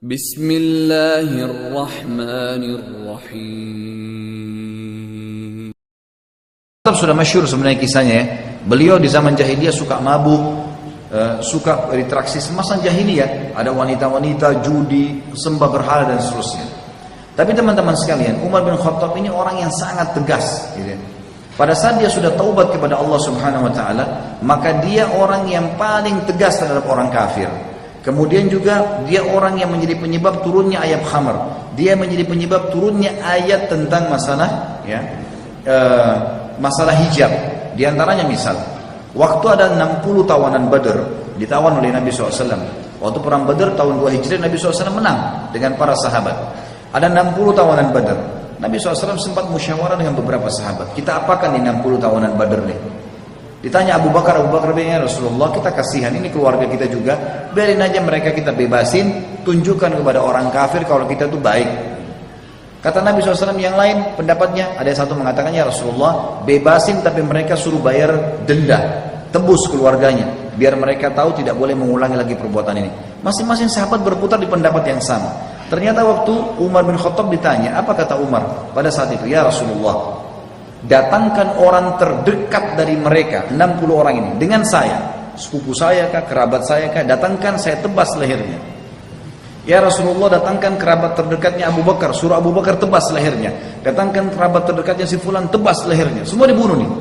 Bismillahirrahmanirrahim. Sudah masyhur sebenarnya kisahnya ya. Beliau di zaman jahiliyah suka mabuk, suka berinteraksi semasa jahiliyah. Ada wanita-wanita, judi, sembah berhala dan seterusnya. Tapi teman-teman sekalian, Umar bin Khattab ini orang yang sangat tegas gitu ya. Pada saat dia sudah taubat kepada Allah Subhanahu wa taala, maka dia orang yang paling tegas terhadap orang kafir. Kemudian juga dia orang yang menjadi penyebab turunnya ayat khamr. Dia menjadi penyebab turunnya ayat tentang masalah ya, masalah hijab. Di antaranya misal, waktu ada 60 tawanan Badr ditawan oleh Nabi SAW. Waktu perang Badr tahun 2 Hijriah, Nabi SAW menang dengan para sahabat. Ada 60 tawanan Badr. Nabi SAW sempat musyawarah dengan beberapa sahabat. Kita apakan nih 60 tawanan Badr nih? Ditanya Abu Bakar bilang, ya Rasulullah, kita kasihan, ini keluarga kita juga, biarin aja mereka kita bebasin, tunjukkan kepada orang kafir kalau kita tuh baik. Kata Nabi SAW yang lain pendapatnya, ada yang satu mengatakan, ya Rasulullah, bebasin tapi mereka suruh bayar denda, tebus keluarganya, biar mereka tahu tidak boleh mengulangi lagi perbuatan ini. Masing-masing sahabat berputar di pendapat yang sama. Ternyata waktu Umar bin Khattab ditanya, apa kata Umar pada saat itu? Ya Rasulullah, datangkan orang terdekat dari mereka, 60 orang ini, dengan saya, sepupu saya kah, kerabat saya kah, datangkan, saya tebas lehernya. Ya Rasulullah, datangkan kerabat terdekatnya Abu Bakar, suruh Abu Bakar tebas lehernya. Datangkan kerabat terdekatnya si fulan, tebas lehernya. Semua dibunuh nih.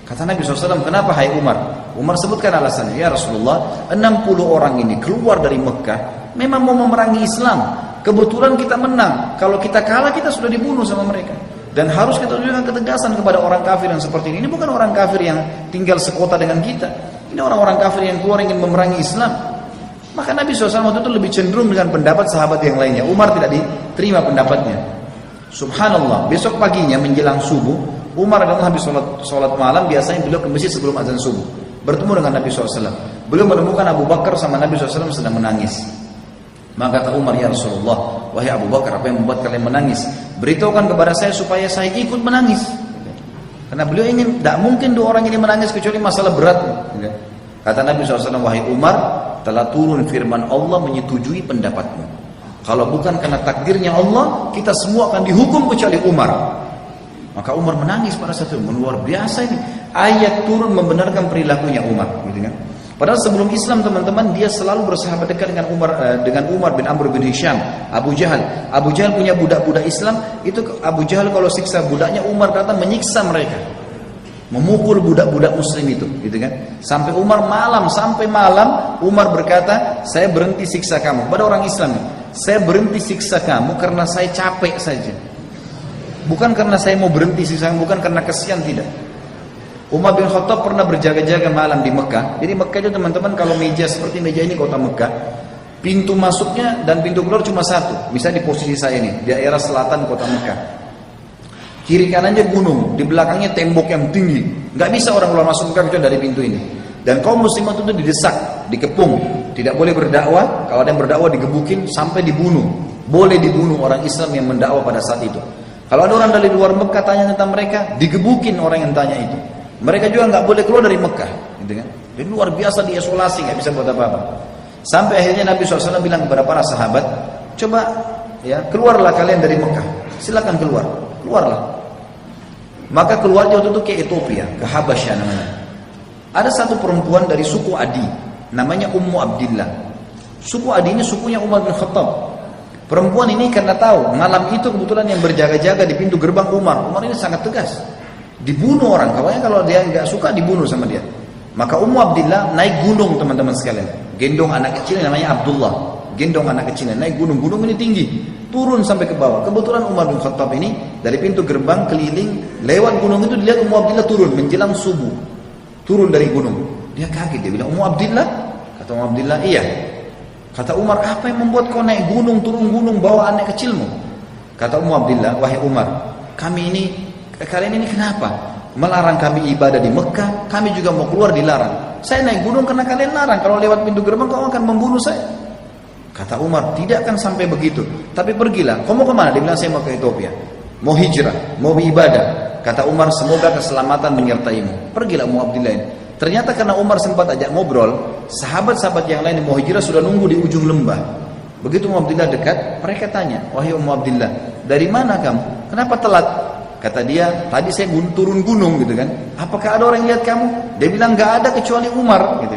Kata Nabi SAW, kenapa hai Umar? Umar sebutkan alasannya, ya Rasulullah, 60 orang ini keluar dari Mekah, memang mau memerangi Islam. Kebetulan kita menang, kalau kita kalah kita sudah dibunuh sama mereka. Dan harus kita tunjukkan ketegasan kepada orang kafir yang seperti ini. Ini bukan orang kafir yang tinggal sekota dengan kita. Ini orang-orang kafir yang keluar ingin memerangi Islam. Maka Nabi SAW waktu itu lebih cenderung dengan pendapat sahabat yang lainnya. Umar tidak diterima pendapatnya. Subhanallah, besok paginya menjelang subuh, Umar adalah habis sholat malam, biasanya beliau ke masjid sebelum azan subuh. Bertemu dengan Nabi SAW. Beliau menemukan Abu Bakar sama Nabi SAW sedang menangis. Maka kata Umar, ya Rasulullah, wahai Abu Bakar, apa yang membuat kalian menangis? Beritahukan kepada saya supaya saya ikut menangis. Karena beliau ingin, tidak mungkin dua orang ini menangis kecuali masalah berat. Kata Nabi SAW, wahai Umar, telah turun firman Allah menyetujui pendapatmu. Kalau bukan karena takdirnya Allah, kita semua akan dihukum kecuali Umar. Maka Umar menangis pada saat itu. Luar biasa ini. Ayat turun membenarkan perilakunya Umar. Gitu kan? Padahal sebelum Islam teman-teman, dia selalu bersahabat dekat dengan Umar bin Amr bin Hisham, Abu Jahal. Abu Jahal punya budak-budak Islam, itu Abu Jahal kalau siksa budaknya, Umar datang menyiksa mereka. Memukul budak-budak muslim itu, gitu kan? Sampai sampai malam Umar berkata, saya berhenti siksa kamu. Pada orang Islam, saya berhenti siksa kamu karena saya capek saja. Bukan karena saya mau berhenti siksa kamu, bukan karena kesian, tidak. Umar bin Khattab pernah berjaga-jaga malam di Mekah. Jadi Mekah itu teman-teman, kalau meja seperti meja ini kota Mekah, pintu masuknya dan pintu keluar cuma satu. Misalnya di posisi saya ini, di daerah selatan kota Mekah. Kiri kanannya gunung, di belakangnya tembok yang tinggi. Nggak bisa orang keluar masuk Mekah kecuali dari pintu ini. Dan kaum muslimat itu didesak, dikepung, tidak boleh berdakwah. Kalau ada yang berdakwah digebukin sampai dibunuh. Boleh dibunuh orang Islam yang mendakwah pada saat itu. Kalau ada orang dari luar Mekah tanya tentang mereka, digebukin orang yang tanya itu. Mereka juga nggak boleh keluar dari Mekah, gitu kan? Jadi luar biasa diisolasi, nggak bisa buat apa-apa. Sampai akhirnya Nabi SAW bilang kepada para sahabat, coba ya keluarlah kalian dari Mekah, silakan keluarlah. Maka keluarnya waktu itu ke Ethiopia, ke Habasyah namanya. Ada satu perempuan dari suku Adi, namanya Ummu Abdillah. Suku Adi ini sukunya Umar bin Khattab. Perempuan ini karena tahu malam itu kebetulan yang berjaga-jaga di pintu gerbang Umar ini sangat tegas. Dibunuh orang, kalau dia nggak suka dibunuh sama dia. Maka Ummu Abdillah naik gunung teman-teman sekalian, gendong anak kecil namanya Abdullah, gendong anak kecil naik gunung ini tinggi, turun sampai ke bawah. Kebetulan Umar bin Khattab ini dari pintu gerbang keliling lewat gunung itu, dilihat Ummu Abdillah turun menjelang subuh, turun dari gunung. Dia kaget, dia bilang, Ummu Abdillah? Kata Ummu Abdillah, iya. Kata Umar, apa yang membuat kau naik gunung, turun gunung bawa anak kecilmu? Kata Ummu Abdillah, wahai Umar, kalian ini kenapa melarang kami ibadah di Mekah? Kami juga mau keluar dilarang. Saya naik gunung karena kalian larang. Kalau lewat pintu gerbang kau akan membunuh saya. Kata Umar, tidak akan sampai begitu. Tapi pergilah. Kau mau kemana? Dia bilang, saya mau ke Ethiopia, mau hijrah, mau ibadah. Kata Umar, semoga keselamatan menyertaimu. Pergilah Ummu Abdillah ini. Ternyata karena Umar sempat ajak ngobrol, sahabat-sahabat yang lain yang mau hijrah sudah nunggu di ujung lembah. Begitu Ummu Abdillah dekat, mereka tanya, wahai Ummu Abdillah, dari mana kamu? Kenapa telat? Kata dia, tadi saya turun gunung gitu kan. Apakah ada orang yang lihat kamu? Dia bilang, nggak ada kecuali Umar gitu.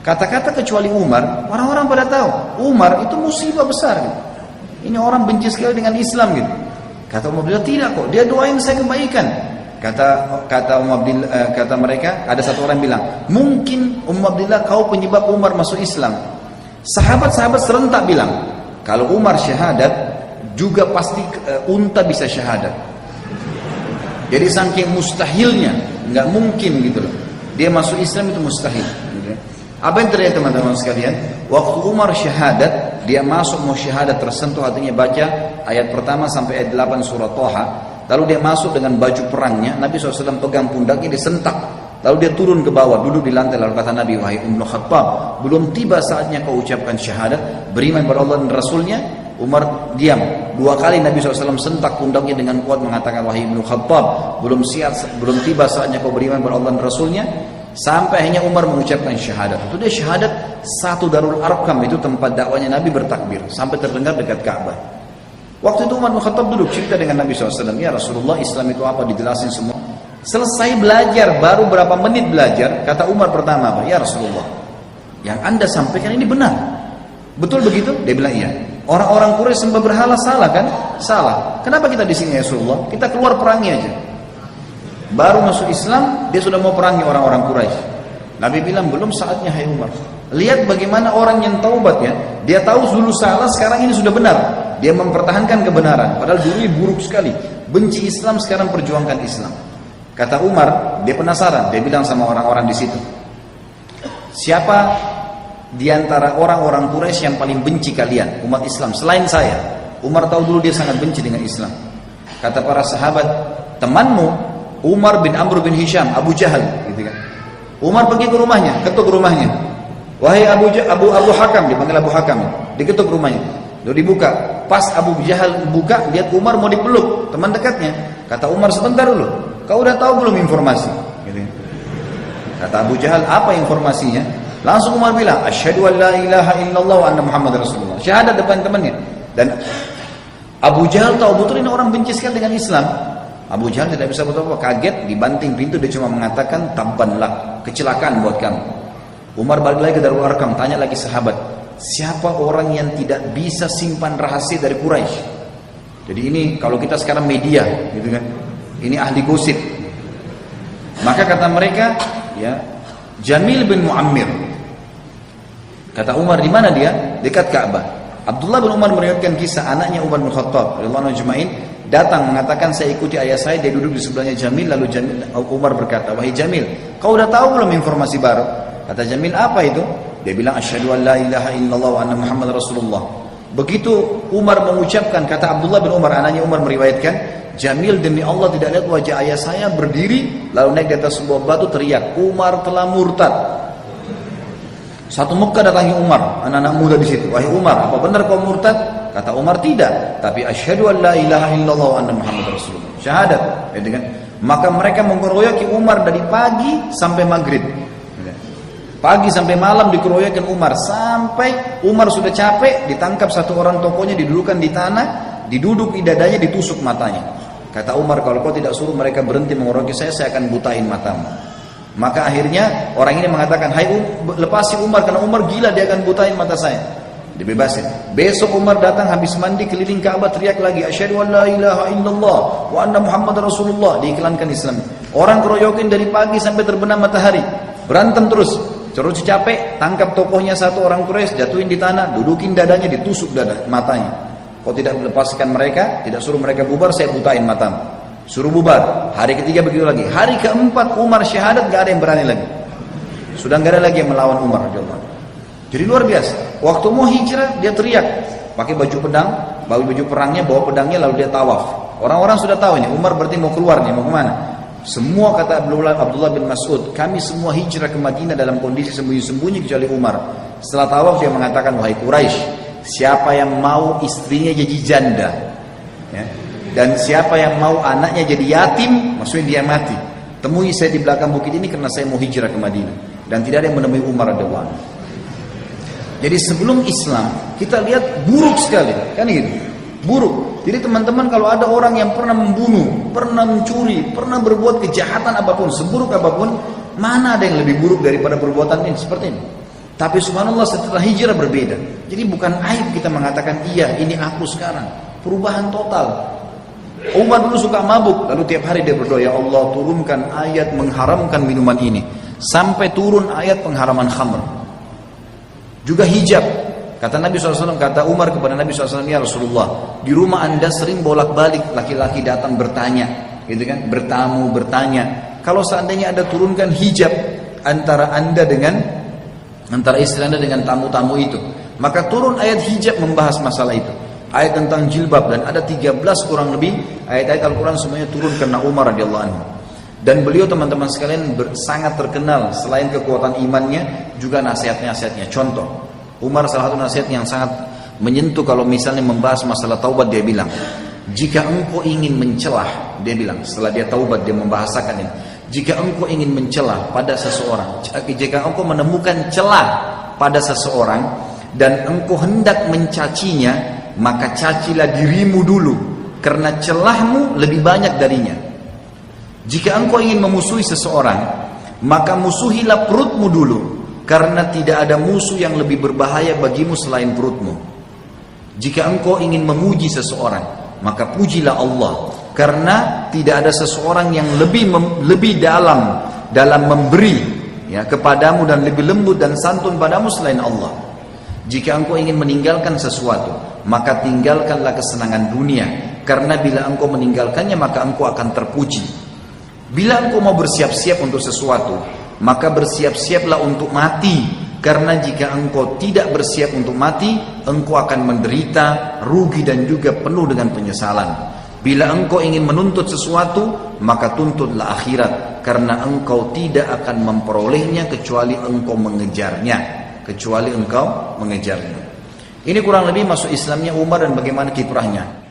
Kata-kata kecuali Umar, orang-orang pada tahu Umar itu musibah besar gitu. Ini orang benci sekali dengan Islam gitu. Kata Ummu Abdillah, tidak kok, dia doain saya kebaikan. Kata mereka, ada satu orang bilang, mungkin Ummu Abdillah kau penyebab Umar masuk Islam. Sahabat-sahabat serentak bilang, kalau Umar syahadat, juga pasti unta bisa syahadat. Jadi saking mustahilnya, nggak mungkin gitu loh. Dia masuk Islam itu mustahil. Apa yang terjadi teman-teman sekalian? Waktu Umar syahadat, dia masuk mau syahadat tersentuh hatinya baca ayat pertama sampai ayat 8 surah Thaha. Lalu dia masuk dengan baju perangnya, Nabi SAW pegang pundaknya, disentak. Lalu dia turun ke bawah, duduk di lantai. Lalu kata Nabi, wahai Ibnu Khattab, belum tiba saatnya kau ucapkan syahadat, beriman kepada Allah dan Rasulnya. Umar diam. 2 kali Nabi SAW sentak pundaknya dengan kuat mengatakan, wahai Ibnu Khattab, belum tiba saatnya kau beriman kepada Allah dan Rasulnya. Sampai akhirnya Umar mengucapkan syahadat. Itu dia syahadat satu Darul Arqam, itu tempat dakwanya Nabi bertakbir, sampai terdengar dekat Ka'bah. Waktu itu Umar bin Khattab duduk cerita dengan Nabi SAW, ya Rasulullah, Islam itu apa, dijelasin semua. Selesai belajar, baru berapa menit belajar, kata Umar pertama apa? Ya Rasulullah, yang Anda sampaikan ini benar, betul begitu? Dia bilang iya. Orang-orang Quraisy sembah berhala, salah kan? Salah. Kenapa kita di sini ya Rasulullah? Kita keluar perangi aja. Baru masuk Islam, dia sudah mau perangi orang-orang Quraisy. Nabi bilang, belum saatnya hai Umar. Lihat bagaimana orang yang taubat ya. Dia tahu dulu salah, sekarang ini sudah benar. Dia mempertahankan kebenaran. Padahal dulu buruk sekali. Benci Islam, sekarang perjuangkan Islam. Kata Umar, dia penasaran. Dia bilang sama orang-orang di situ, siapa di antara orang-orang Quraisy yang paling benci kalian, umat Islam, selain saya? Umar tahu dulu dia sangat benci dengan Islam. Kata para sahabat, temanmu Umar bin Amr bin Hisham, Abu Jahal, gitu kan. Umar pergi ke rumahnya, ketuk rumahnya. Wahai Abu Hakam, dipanggil Abu Hakam, diketuk rumahnya. Lalu dibuka. Pas Abu Jahal buka, lihat Umar mau dipeluk, teman dekatnya. Kata Umar, sebentar dulu, kau udah tahu belum informasi? Gitu. Kata Abu Jahal, apa informasinya? Langsung Umar bilang, asyhadu an la ilaha illallah wa anna Muhammad Rasulullah. Syahadat depan temannya. Dan Abu Jahal tahu betul ini orang benci sekali dengan Islam. Abu Jahal tidak bisa berbuat apa, kaget, dibanting pintu, dia cuma mengatakan, tabbanlah, kecelakaan buat kamu. Umar balik lagi ke Darul Arqam, tanya lagi sahabat, siapa orang yang tidak bisa simpan rahasia dari Quraisy? Jadi ini kalau kita sekarang media, gitu kan, ini ahli gosip. Maka kata mereka, ya, Jamil bin Muammir. Kata Umar, di mana dia? Dekat Ka'bah. Abdullah bin Umar meriwayatkan kisah anaknya Umar bin Khattab radhiyallahu anhu datang mengatakan, saya ikuti ayah saya, dia duduk di sebelahnya Jamil. Lalu Umar berkata, wahai Jamil, kau udah tahu belum informasi baru? Kata Jamil, apa itu? Dia bilang, asyhadu an la ilaha illallah wa anna Muhammad Rasulullah. Begitu Umar mengucapkan, kata Abdullah bin Umar, anaknya Umar meriwayatkan, Jamil demi Allah tidak lihat wajah ayah saya, berdiri lalu naik di atas sebuah batu teriak, Umar telah murtad. Satu Mekah datangi Umar, anak-anak muda di situ. Wahai Umar, apa benar kau murtad? Kata Umar, tidak, tapi asyhadu an la ilaha illallah wa anna Muhammad Rasulullah. Syahadat, gitu kan? Maka mereka mengeroyoki Umar dari pagi sampai maghrib. Pagi sampai malam dikeroyokin Umar, sampai Umar sudah capek, ditangkap satu orang tokonya, didudukan di tanah, diduduk di dadanya, ditusuk matanya. Kata Umar, kalau kau tidak suruh mereka berhenti mengeroyoki saya akan butain matamu. Maka akhirnya orang ini mengatakan, hai lepasi Umar, karena Umar gila, dia akan butain mata saya. Dibebasin. Besok Umar datang habis mandi keliling Ka'bah, teriak lagi, asyhadu an la ilaha illallah wa anna Muhammad Rasulullah. Diiklankan Islam. Orang keroyokin dari pagi sampai terbenam matahari, berantem terus. Terus capek, tangkap tokohnya satu orang Quraisy, jatuhin di tanah, dudukin dadanya, ditusuk matanya. Kau tidak melepaskan mereka, tidak suruh mereka bubar, saya butain matamu. Suruh bubar. Hari ketiga begitu lagi. Hari keempat Umar syahadat, gak ada yang berani lagi. Sudah gak ada lagi yang melawan Umar. Jadi luar biasa. Waktu mau hijrah, dia teriak, pakai baju pedang, baju perangnya, bawa pedangnya, lalu dia tawaf. Orang-orang sudah tahu ini Umar berarti mau keluar nih, mau kemana? Semua, kata Abdullah bin Mas'ud, kami semua hijrah ke Madinah dalam kondisi sembunyi-sembunyi kecuali Umar. Setelah tawaf dia mengatakan, wahai Quraisy, siapa yang mau istrinya jadi janda, ya, dan siapa yang mau anaknya jadi yatim, maksudnya dia mati, temui saya di belakang bukit ini karena saya mau hijrah ke Madinah. Dan tidak ada yang menemui Umar radhiyallahu anhu. Jadi sebelum Islam kita lihat buruk sekali, kan gitu, buruk. Jadi teman-teman kalau ada orang yang pernah membunuh, pernah mencuri, pernah berbuat kejahatan apapun, seburuk apapun, mana ada yang lebih buruk daripada perbuatan ini seperti ini. Tapi subhanallah setelah hijrah berbeda. Jadi bukan aib kita mengatakan iya ini aku sekarang, perubahan total. Umar dulu suka mabuk, lalu tiap hari dia berdoa, ya Allah turunkan ayat mengharamkan minuman ini, sampai turun ayat pengharaman khamr. Juga hijab, kata Nabi SAW, kata Umar kepada Nabi SAW, ya Rasulullah, di rumah anda sering bolak-balik laki-laki datang bertanya, gitu kan, bertamu bertanya. Kalau seandainya anda turunkan hijab antara istri anda dengan tamu-tamu itu, maka turun ayat hijab membahas masalah itu. Ayat tentang jilbab, dan ada 13 kurang lebih ayat-ayat Al-Quran semuanya turun karena Umar radhiyallahu anhu. Dan beliau teman-teman sekalian sangat terkenal selain kekuatan imannya juga nasihat-nasihatnya. Contoh, Umar salah satu nasihat yang sangat menyentuh kalau misalnya membahas masalah taubat, dia bilang, jika engkau ingin mencelah, dia bilang setelah dia taubat dia membahasakan ini, jika engkau ingin mencelah pada seseorang, jika engkau menemukan celah pada seseorang dan engkau hendak mencacinya, maka cacilah dirimu dulu, karena celahmu lebih banyak darinya. Jika engkau ingin memusuhi seseorang, maka musuhilah perutmu dulu, karena tidak ada musuh yang lebih berbahaya bagimu selain perutmu. Jika engkau ingin memuji seseorang, maka pujilah Allah, karena tidak ada seseorang yang lebih dalam memberi ya kepadamu dan lebih lembut dan santun padamu selain Allah. Jika engkau ingin meninggalkan sesuatu, maka tinggalkanlah kesenangan dunia, karena bila engkau meninggalkannya maka engkau akan terpuji. Bila engkau mau bersiap-siap untuk sesuatu, maka bersiap-siaplah untuk mati, karena jika engkau tidak bersiap untuk mati, engkau akan menderita, rugi dan juga penuh dengan penyesalan. Bila engkau ingin menuntut sesuatu, maka tuntutlah akhirat, karena engkau tidak akan memperolehnya kecuali engkau mengejarnya. Ini kurang lebih masuk Islamnya Umar dan bagaimana kiprahnya.